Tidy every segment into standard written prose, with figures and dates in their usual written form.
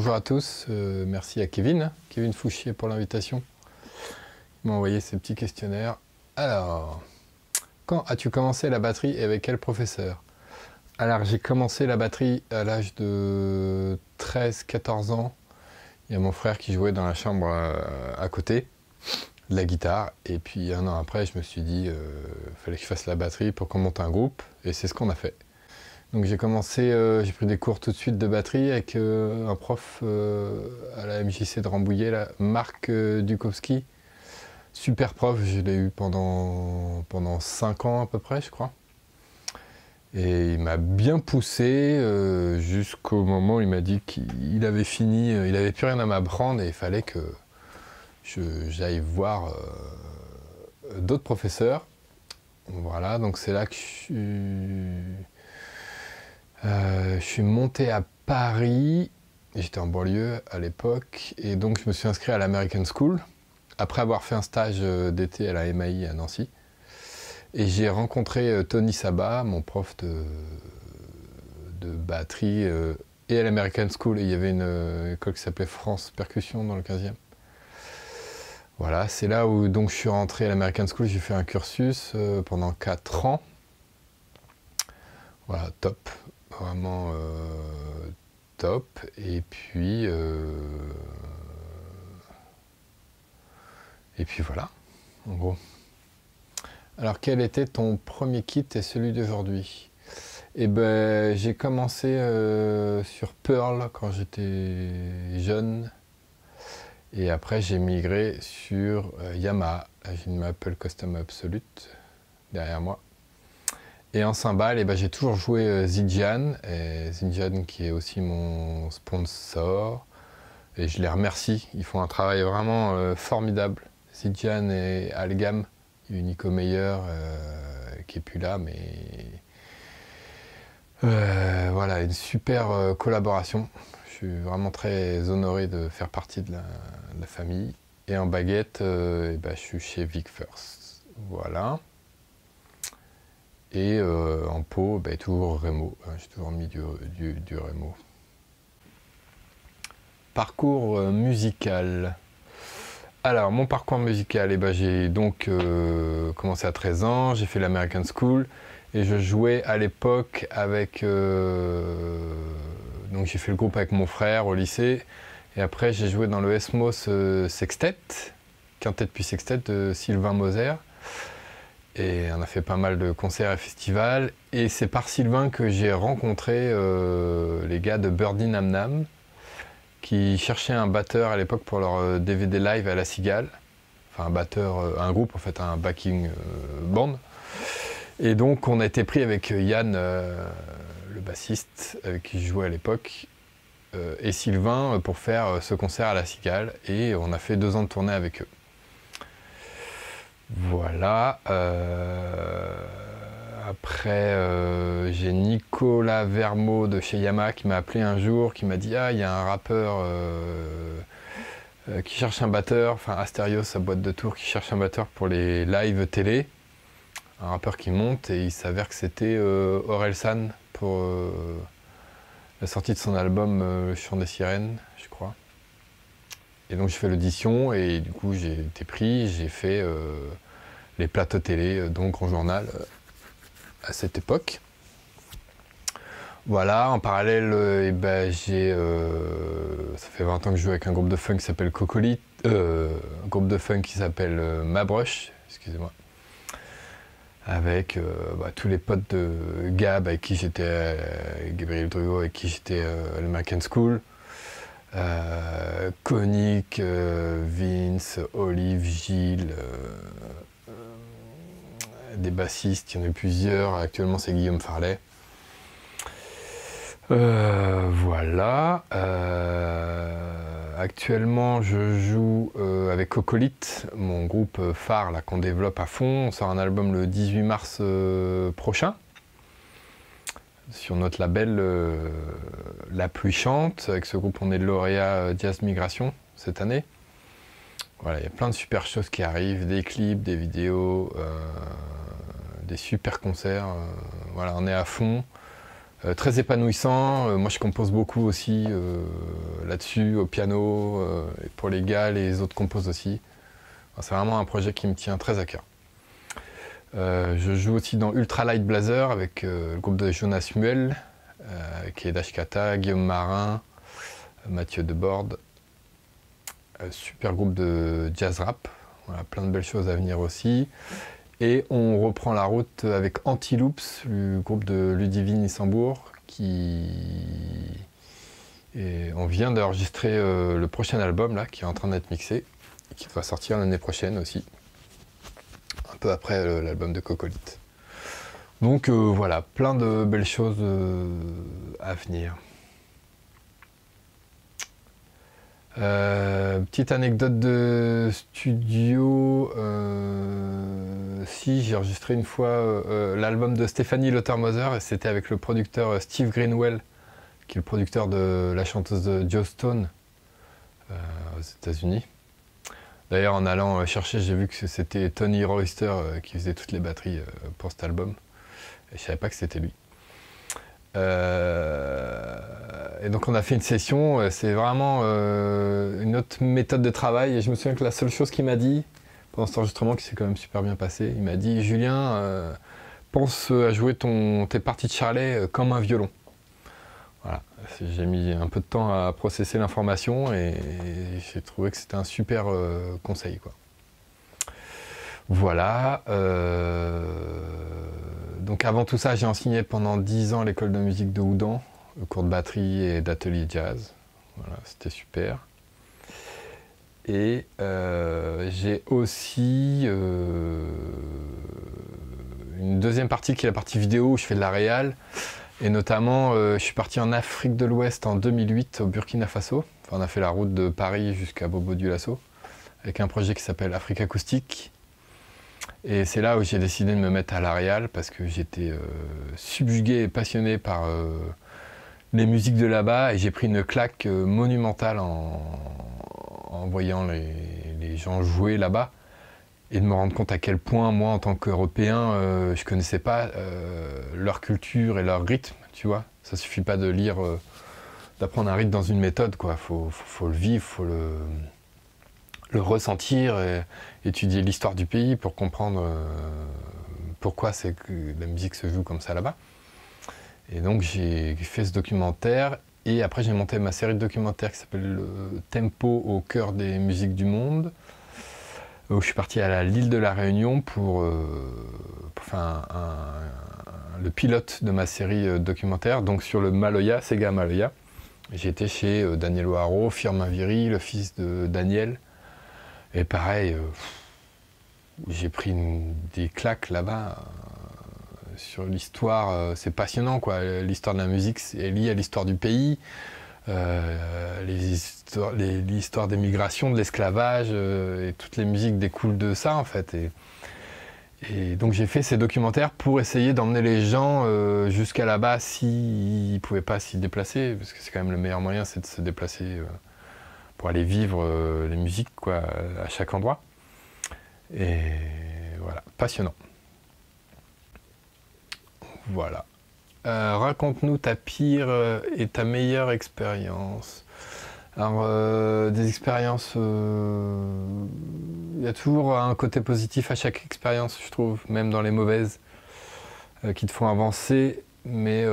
bonjour à tous, merci à Kevin Fouchier pour l'invitation. Il m'a envoyé ce petit questionnaire. Alors, quand as-tu commencé la batterie et avec quel professeur? Alors j'ai commencé la batterie à l'âge de 13-14 ans. Il y a mon frère qui jouait dans la chambre à côté de la guitare. Et puis un an après, je me suis dit, fallait que je fasse la batterie pour qu'on monte un groupe. Et c'est ce qu'on a fait. Donc j'ai commencé, j'ai pris des cours tout de suite de batterie avec un prof à la MJC de Rambouillet, là, Marc Dukowski. Super prof, je l'ai eu pendant 5 ans à peu près, je crois. Et il m'a bien poussé jusqu'au moment où il m'a dit qu'il avait fini, il n'avait plus rien à m'apprendre et il fallait que j'aille voir d'autres professeurs. Voilà, donc c'est là que je suis monté à Paris, j'étais en banlieue à l'époque, et donc je me suis inscrit à l'American School, après avoir fait un stage d'été à la MAI à Nancy. Et j'ai rencontré Tony Sabat, mon prof de batterie, et à l'American School, et il y avait une école qui s'appelait France Percussion dans le 15e. Voilà, c'est là où donc, je suis rentré à l'American School, j'ai fait un cursus pendant 4 ans. Voilà, top. Vraiment top. Et puis voilà, en gros. Alors quel était ton premier kit et celui d'aujourd'hui? Eh ben j'ai commencé sur Pearl quand j'étais jeune. Et après j'ai migré sur Yamaha. J'ai une Maple Custom Absolute derrière moi. Et en cymbale, eh ben, j'ai toujours joué Zildjian, qui est aussi mon sponsor. Et je les remercie, ils font un travail vraiment formidable. Zildjian et Algam, Nico Meyer qui est plus là, mais voilà, une super collaboration. Je suis vraiment très honoré de faire partie de la famille. Et en baguette, eh ben, je suis chez Vic First. Voilà. Et en pot, bah, toujours Remo. J'ai toujours mis du Remo. Parcours musical. Alors, mon parcours musical, eh ben, j'ai donc commencé à 13 ans, j'ai fait l'American School et je jouais à l'époque avec... donc j'ai fait le groupe avec mon frère au lycée et après j'ai joué dans le Esmos Sextet, quintet puis sextet de Sylvain Moser. Et on a fait pas mal de concerts et festivals. Et c'est par Sylvain que j'ai rencontré les gars de Birdie Nam Nam, qui cherchaient un batteur à l'époque pour leur DVD live à La Cigale. Enfin un batteur, un groupe en fait, un backing band. Et donc on a été pris avec Yann, le bassiste, avec qui je jouais à l'époque, et Sylvain pour faire ce concert à La Cigale. Et on a fait 2 ans de tournée avec eux. Voilà. Après, j'ai Nicolas Vermeau de chez Yamaha qui m'a appelé un jour, qui m'a dit « Ah, il y a un rappeur qui cherche un batteur, enfin Asterios, sa boîte de tour, qui cherche un batteur pour les lives télé. » Un rappeur qui monte et il s'avère que c'était Orelsan pour la sortie de son album Le Chant des Sirènes, je crois. Et donc j'ai fait l'audition et du coup j'ai été pris, j'ai fait les plateaux télé, donc Grand Journal, à cette époque. Voilà, en parallèle, eh ben, ça fait 20 ans que je joue avec un groupe de funk qui s'appelle Cocolit, un groupe de funk qui s'appelle Mabrush, excusez-moi, avec tous les potes de Gab, avec qui j'étais, Gabriel Druot, avec qui j'étais à l'American School. Konik, Vince, Olive, Gilles, des bassistes, il y en a plusieurs, actuellement c'est Guillaume Farley. Voilà. Actuellement je joue avec Cocolit, mon groupe phare là, qu'on développe à fond. On sort un album le 18 mars prochain. Sur notre label La Pluie Chante. Avec ce groupe, on est lauréat Jazz Migration cette année. Voilà, il y a plein de super choses qui arrivent, des clips, des vidéos, des super concerts. Voilà, on est à fond. Très épanouissant. Moi, je compose beaucoup aussi là-dessus, au piano. Et pour les gars, les autres composent aussi. C'est vraiment un projet qui me tient très à cœur. Je joue aussi dans Ultra Light Blazer avec le groupe de Jonas Muel, qui est Dashkata, Guillaume Marin, Mathieu Deborde. Super groupe de jazz rap. Voilà, plein de belles choses à venir aussi. Et on reprend la route avec Antiloops, le groupe de Ludivine Issambourg, et on vient d'enregistrer le prochain album là, qui est en train d'être mixé, et qui va sortir l'année prochaine aussi, un peu après l'album de Cocolite. Donc voilà, plein de belles choses à venir. Petite anecdote de studio, si j'ai enregistré une fois l'album de Stéphanie Lautermoser, et c'était avec le producteur Steve Greenwell, qui est le producteur de la chanteuse de Joe Stone aux États-Unis. D'ailleurs, en allant chercher, j'ai vu que c'était Tony Royster qui faisait toutes les batteries pour cet album, et je savais pas que c'était lui. Et donc on a fait une session, c'est vraiment une autre méthode de travail, et je me souviens que la seule chose qu'il m'a dit pendant cet enregistrement, qui s'est quand même super bien passé, il m'a dit « Julien, pense à jouer tes parties de charlet comme un violon ». Voilà, j'ai mis un peu de temps à processer l'information, et j'ai trouvé que c'était un super conseil, quoi. Voilà. Donc avant tout ça, j'ai enseigné pendant 10 ans à l'école de musique de Houdan, cours de batterie et d'atelier jazz. Voilà, c'était super. Et j'ai aussi une deuxième partie qui est la partie vidéo où je fais de la réal. Et notamment, je suis parti en Afrique de l'Ouest en 2008 au Burkina Faso. Enfin, on a fait la route de Paris jusqu'à Bobo-Dioulasso avec un projet qui s'appelle Afrique Acoustique. Et c'est là où j'ai décidé de me mettre à la réal parce que j'étais subjugué et passionné par les musiques de là-bas, et j'ai pris une claque monumentale en voyant les gens jouer là-bas, et de me rendre compte à quel point moi en tant qu'Européen je connaissais pas leur culture et leur rythme, tu vois. Ça suffit pas de lire, d'apprendre un rythme dans une méthode, quoi. Faut le vivre, faut le ressentir, et étudier l'histoire du pays pour comprendre pourquoi c'est que la musique se joue comme ça là-bas. Et donc j'ai fait ce documentaire, et après j'ai monté ma série de documentaires qui s'appelle Tempo au cœur des musiques du monde, où je suis parti à l'île de la Réunion pour faire le pilote de ma série documentaire, donc sur le Maloya, Sega Maloya. J'ai été chez Daniel O'Haro, Firmin Viry, le fils de Daniel. Et pareil, j'ai pris des claques là-bas sur l'histoire. C'est passionnant, quoi. L'histoire de la musique est liée à l'histoire du pays, l'histoire des migrations, de l'esclavage, et toutes les musiques découlent de ça, en fait. Et donc j'ai fait ces documentaires pour essayer d'emmener les gens jusqu'à là-bas s'ils ne pouvaient pas s'y déplacer, parce que c'est quand même le meilleur moyen, c'est de se déplacer pour aller vivre les musiques, quoi, à chaque endroit. Et voilà, passionnant. Voilà. Raconte-nous ta pire et ta meilleure expérience. Alors, des expériences, il y a toujours un côté positif à chaque expérience, je trouve, même dans les mauvaises, qui te font avancer. Mais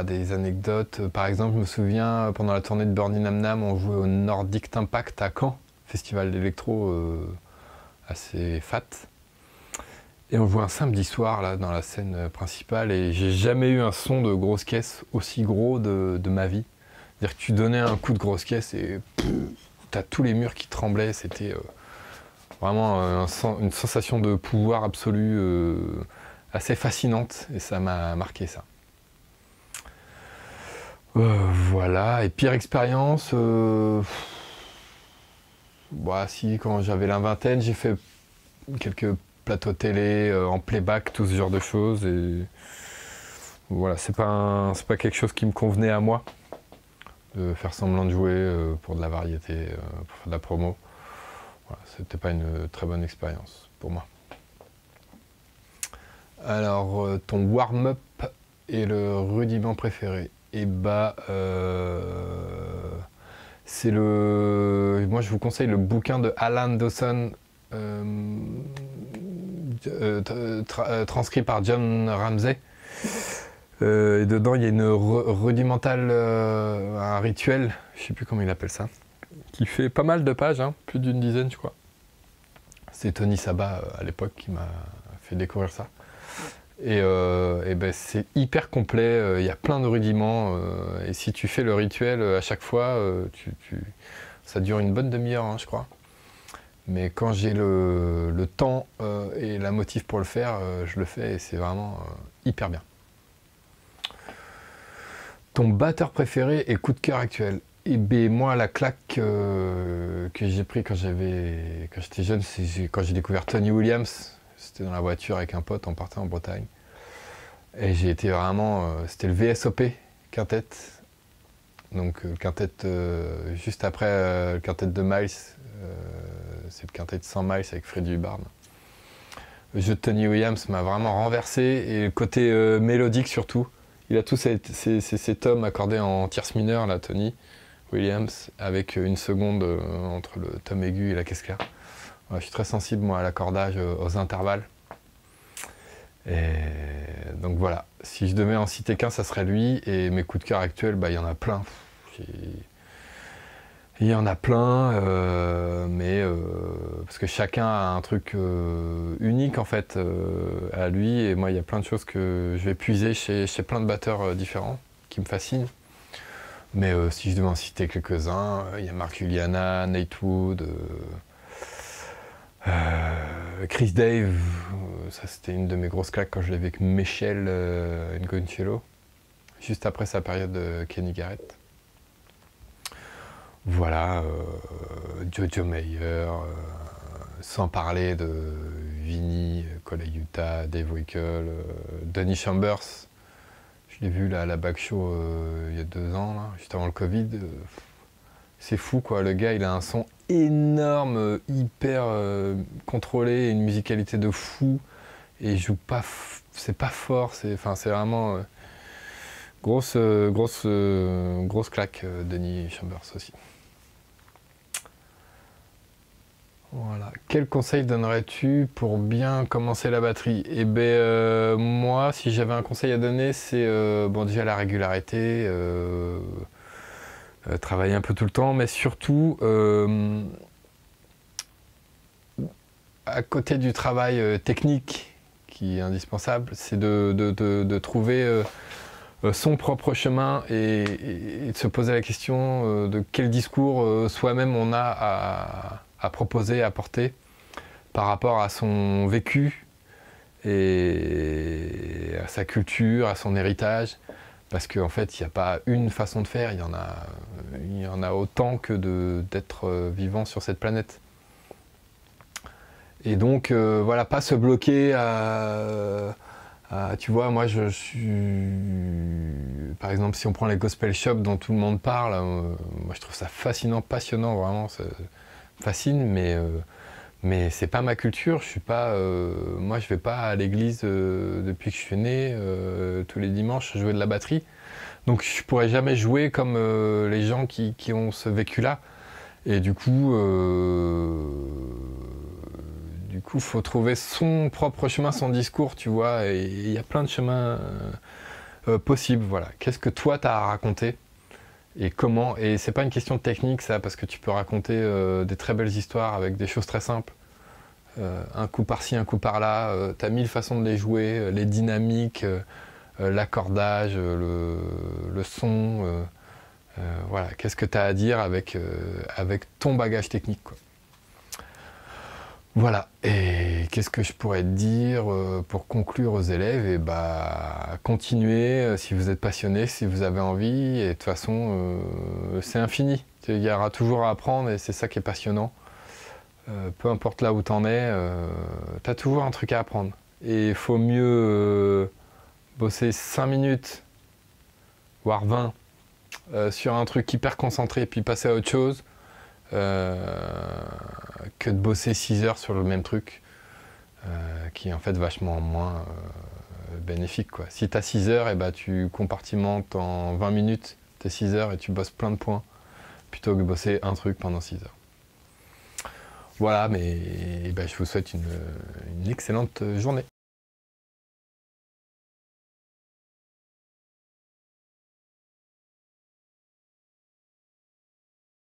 des anecdotes, par exemple, je me souviens, pendant la tournée de Burning Nam Nam, on jouait au Nordic Impact à Caen, festival d'électro assez fat. Et on jouait un samedi soir là, dans la scène principale, et j'ai jamais eu un son de grosse caisse aussi gros de ma vie. C'est-à-dire que tu donnais un coup de grosse caisse et t'as tous les murs qui tremblaient, c'était vraiment une sensation de pouvoir absolu assez fascinante, et ça m'a marqué, ça. Voilà, et pire expérience, si, quand j'avais la vingtaine, j'ai fait quelques plateaux télé en playback, tout ce genre de choses, et voilà, c'est pas quelque chose qui me convenait à moi, de faire semblant de jouer pour de la variété, pour faire de la promo. Voilà, c'était pas une très bonne expérience pour moi. Alors, ton warm-up et le rudiment préféré. Et bah, c'est le... Moi, je vous conseille le bouquin de Alan Dawson, transcrit par John Ramsey. Et dedans, il y a une rudimentale, un rituel, je sais plus comment il appelle ça, qui fait pas mal de pages, hein, plus d'une dizaine, je crois. C'est Tony Sabat, à l'époque, qui m'a fait découvrir ça. Et ben, c'est hyper complet, il y a plein de rudiments, et si tu fais le rituel à chaque fois, ça dure une bonne demi-heure, hein, je crois. Mais quand j'ai le temps et la motive pour le faire, je le fais et c'est vraiment hyper bien. Ton batteur préféré et coup de cœur actuel? Et ben moi, la claque que j'ai pris quand j'étais jeune, c'est quand j'ai découvert Tony Williams. C'était dans la voiture avec un pote, on partait en Bretagne. Et j'ai été vraiment... c'était le VSOP quintet. Donc le quintet juste après le quintet de Miles. C'est le quintet de 100 miles avec Freddie Hubbard. Le jeu de Tony Williams m'a vraiment renversé. Et le côté mélodique surtout. Il a tous ces tomes accordés en tierce mineure, là, Tony Williams, avec une seconde entre le tome aigu et la caisse claire. Ouais, je suis très sensible, moi, à l'accordage, aux intervalles. Et donc voilà, si je devais en citer qu'un, ça serait lui. Et mes coups de cœur actuels, bah, il y en a plein. Il y en a plein, parce que chacun a un truc unique en fait à lui, et moi il y a plein de choses que je vais puiser chez plein de batteurs différents qui me fascinent. Mais si je devais en citer quelques-uns, il y a Mark Juliana, Nate Wood, Chris Dave, ça c'était une de mes grosses claques quand je l'ai vu avec Michel Ngoncelo, juste après sa période de Kenny Garrett. Voilà, Jojo Mayer, sans parler de Vinny Colaiuta, Dave Weckl, Donny Chambers. Je l'ai vu là, à la Back Show il y a 2 ans, là, juste avant le Covid. C'est fou quoi, le gars il a un son énorme, hyper contrôlé, une musicalité de fou. Et il joue pas, c'est pas fort, c'est vraiment grosse claque, Donny Chambers aussi. Voilà. Quel conseil donnerais-tu pour bien commencer la batterie? Eh ben moi, si j'avais un conseil à donner, c'est bon déjà la régularité, travailler un peu tout le temps, mais surtout à côté du travail technique qui est indispensable, c'est de trouver son propre chemin et de se poser la question de quel discours soi-même on a à proposer, à porter par rapport à son vécu et à sa culture, à son héritage. Parce qu'en fait, il n'y a pas une façon de faire, il y en a autant que d'être vivant sur cette planète. Et donc, voilà, pas se bloquer tu vois, moi je suis... Par exemple, si on prend les gospel shops dont tout le monde parle, moi je trouve ça fascinant, passionnant, vraiment, ça me fascine, mais c'est pas ma culture, je suis pas... moi je vais pas à l'église depuis que je suis né, tous les dimanches, jouer de la batterie. Donc je pourrais jamais jouer comme les gens qui ont ce vécu-là. Et du coup, faut trouver son propre chemin, son discours, tu vois, et il y a plein de chemins possibles, voilà. Qu'est-ce que toi, tu as à raconter et comment? Et c'est pas une question de technique, ça, parce que tu peux raconter des très belles histoires avec des choses très simples. Un coup par-ci, un coup par-là, tu as 1000 façons de les jouer, les dynamiques, l'accordage, le son, voilà. Qu'est-ce que tu as à dire avec ton bagage technique, quoi. Voilà, et qu'est-ce que je pourrais te dire pour conclure aux élèves? Et bah, continuez si vous êtes passionné, si vous avez envie, et de toute façon, c'est infini. Il y aura toujours à apprendre et c'est ça qui est passionnant. Peu importe là où t'en es, t'as toujours un truc à apprendre. Et il faut mieux bosser 5 minutes, voire 20, sur un truc hyper concentré et puis passer à autre chose. Que de bosser 6 heures sur le même truc qui est en fait vachement moins bénéfique, quoi. Si tu as 6 heures, et bah, tu compartimentes en 20 minutes tes 6 heures et tu bosses plein de points, plutôt que de bosser un truc pendant 6 heures. Voilà, mais bah, je vous souhaite une excellente journée.